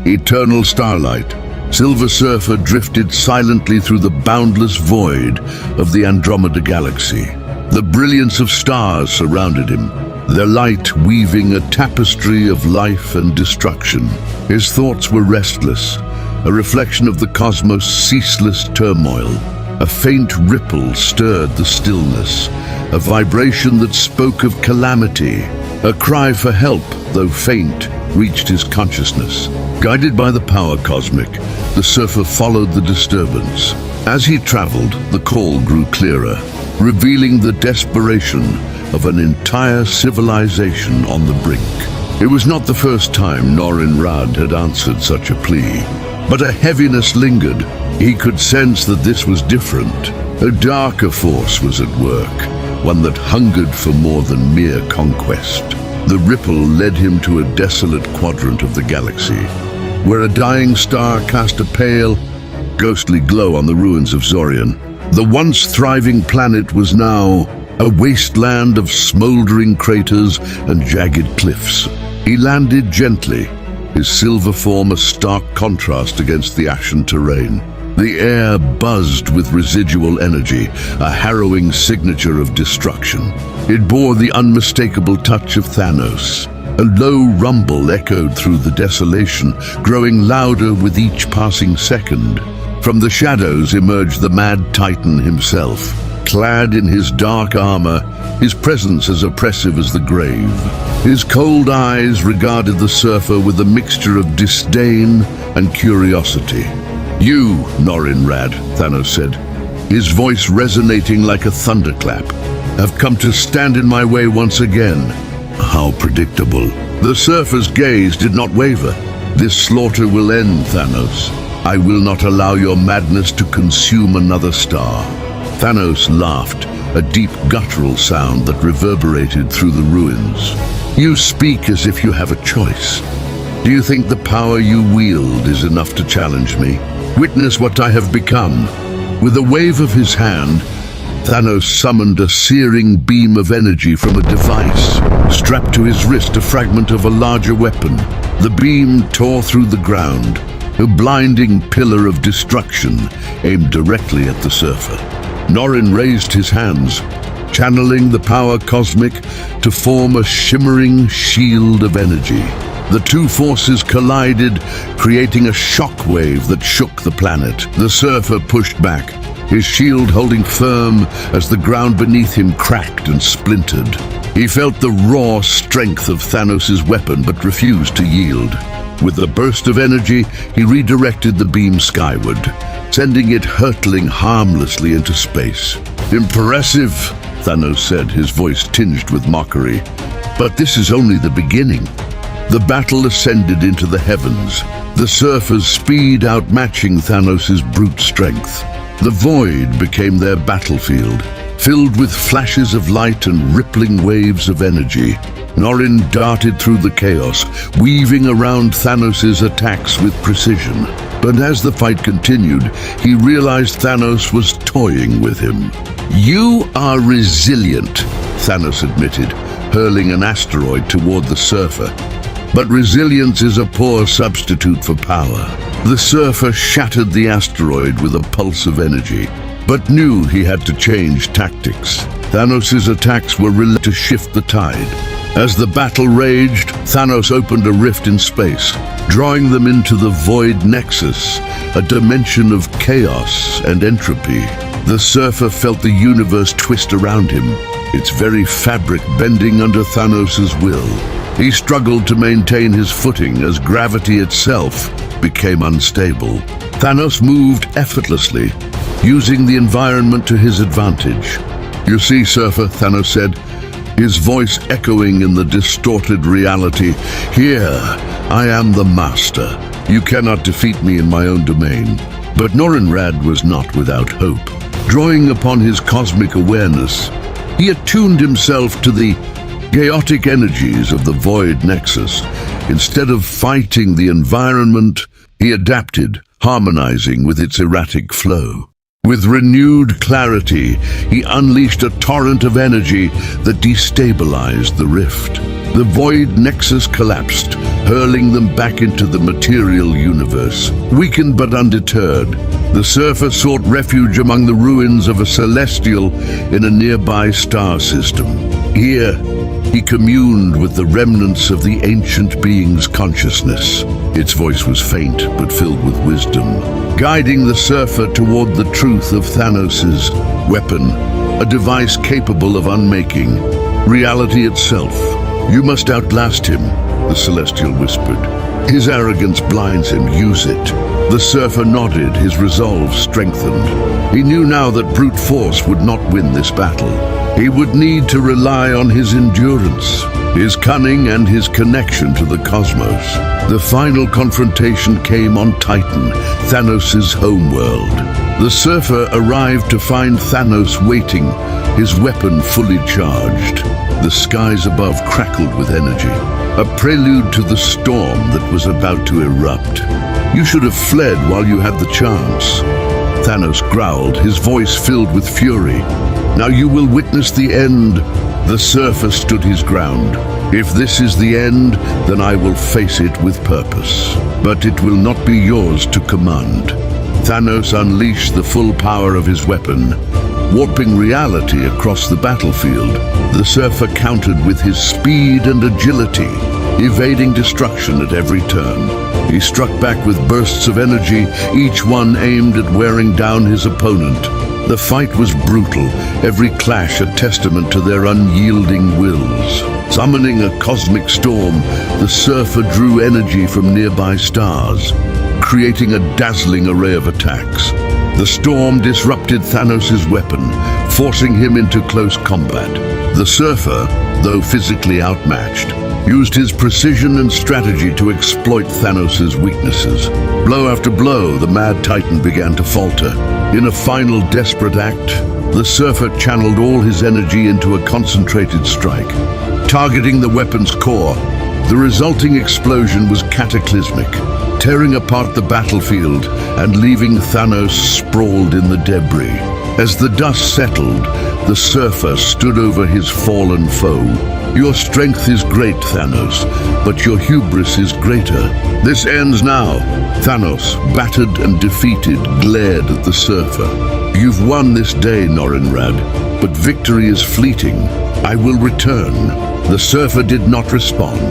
Eternal starlight, Silver Surfer drifted silently through the boundless void of the Andromeda galaxy. The brilliance of stars surrounded him, their light weaving a tapestry of life and destruction. His thoughts were restless, a reflection of the cosmos' ceaseless turmoil. A faint ripple stirred the stillness, a vibration that spoke of calamity. A cry for help, though faint, reached his consciousness. Guided by the power cosmic, the surfer followed the disturbance. As he traveled, the call grew clearer, revealing the desperation of an entire civilization on the brink. It was not the first time Norrin Radd had answered such a plea, but a heaviness lingered. He could sense that this was different. A darker force was at work, one that hungered for more than mere conquest. The ripple led him to a desolate quadrant of the galaxy, where a dying star cast a pale, ghostly glow on the ruins of Zorion. The once thriving planet was now a wasteland of smoldering craters and jagged cliffs. He landed gently, his silver form a stark contrast against the ashen terrain. The air buzzed with residual energy, a harrowing signature of destruction. It bore the unmistakable touch of Thanos. A low rumble echoed through the desolation, growing louder with each passing second. From the shadows emerged the Mad Titan himself, clad in his dark armor, his presence as oppressive as the grave. His cold eyes regarded the surfer with a mixture of disdain and curiosity. "You, Norrin Radd," Thanos said, his voice resonating like a thunderclap, "have come to stand in my way once again." How predictable. The surfer's gaze did not waver. "This slaughter will end, Thanos. I will not allow your madness to consume another star." Thanos laughed, a deep guttural sound that reverberated through the ruins. "You speak as if you have a choice. Do you think the power you wield is enough to challenge me? Witness what I have become." With a wave of his hand, Thanos summoned a searing beam of energy from a device. Strapped to his wrist, a fragment of a larger weapon. The beam tore through the ground, a blinding pillar of destruction aimed directly at the surfer. Norrin raised his hands, channeling the power cosmic to form a shimmering shield of energy. The two forces collided, creating a shockwave that shook the planet. The surfer pushed back, his shield holding firm as the ground beneath him cracked and splintered. He felt the raw strength of Thanos' weapon but refused to yield. With a burst of energy, he redirected the beam skyward, sending it hurtling harmlessly into space. "Impressive," Thanos said, his voice tinged with mockery. "But this is only the beginning." The battle ascended into the heavens, the surfer's speed outmatching Thanos' brute strength. The void became their battlefield, filled with flashes of light and rippling waves of energy. Norrin darted through the chaos, weaving around Thanos' attacks with precision. But as the fight continued, he realized Thanos was toying with him. "You are resilient," Thanos admitted, hurling an asteroid toward the surfer. "But resilience is a poor substitute for power." The surfer shattered the asteroid with a pulse of energy, but knew he had to change tactics. Thanos' attacks were relentless to shift the tide. As the battle raged, Thanos opened a rift in space, drawing them into the Void Nexus, a dimension of chaos and entropy. The surfer felt the universe twist around him, its very fabric bending under Thanos' will. He struggled to maintain his footing as gravity itself became unstable. Thanos moved effortlessly, using the environment to his advantage. "You see, surfer," Thanos said, his voice echoing in the distorted reality, "Here, I am the master. You cannot defeat me in my own domain." But Norrin Radd was not without hope. Drawing upon his cosmic awareness, he attuned himself to the chaotic energies of the Void Nexus. Instead of fighting the environment, he adapted, harmonizing with its erratic flow. With renewed clarity, he unleashed a torrent of energy that destabilized the rift. The void nexus collapsed, hurling them back into the material universe. Weakened but undeterred, the surfer sought refuge among the ruins of a celestial in a nearby star system. Here, he communed with the remnants of the ancient being's consciousness. Its voice was faint but filled with wisdom, guiding the surfer toward the truth of Thanos' weapon, a device capable of unmaking reality itself. "You must outlast him," the Celestial whispered. "His arrogance blinds him. Use it." The surfer nodded, his resolve strengthened. He knew now that brute force would not win this battle. He would need to rely on his endurance, his cunning, and his connection to the cosmos. The final confrontation came on Titan, Thanos' homeworld. The surfer arrived to find Thanos waiting, his weapon fully charged. The skies above crackled with energy, a prelude to the storm that was about to erupt. "You should have fled while you had the chance," Thanos growled, his voice filled with fury. "Now you will witness the end." The surfer stood his ground. "If this is the end, then I will face it with purpose. But it will not be yours to command." Thanos unleashed the full power of his weapon, warping reality across the battlefield. The surfer countered with his speed and agility, evading destruction at every turn. He struck back with bursts of energy, each one aimed at wearing down his opponent. The fight was brutal, every clash a testament to their unyielding wills. Summoning a cosmic storm, the surfer drew energy from nearby stars, creating a dazzling array of attacks. The storm disrupted Thanos' weapon, forcing him into close combat. The surfer, though physically outmatched, used his precision and strategy to exploit Thanos' weaknesses. Blow after blow, the mad titan began to falter. In a final desperate act, the surfer channeled all his energy into a concentrated strike, targeting the weapon's core. The resulting explosion was cataclysmic, tearing apart the battlefield and leaving Thanos sprawled in the debris. As the dust settled, the surfer stood over his fallen foe. "Your strength is great, Thanos, but your hubris is greater. This ends now." Thanos, battered and defeated, glared at the surfer. "You've won this day, Norinrad, but victory is fleeting. I will return." The surfer did not respond.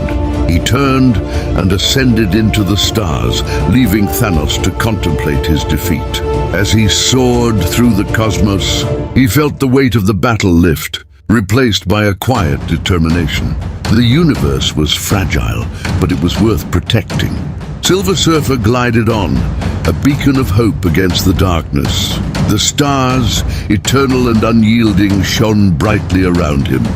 He turned and ascended into the stars, leaving Thanos to contemplate his defeat. As he soared through the cosmos, he felt the weight of the battle lift, replaced by a quiet determination. The universe was fragile, but it was worth protecting. Silver Surfer glided on, a beacon of hope against the darkness. The stars, eternal and unyielding, shone brightly around him.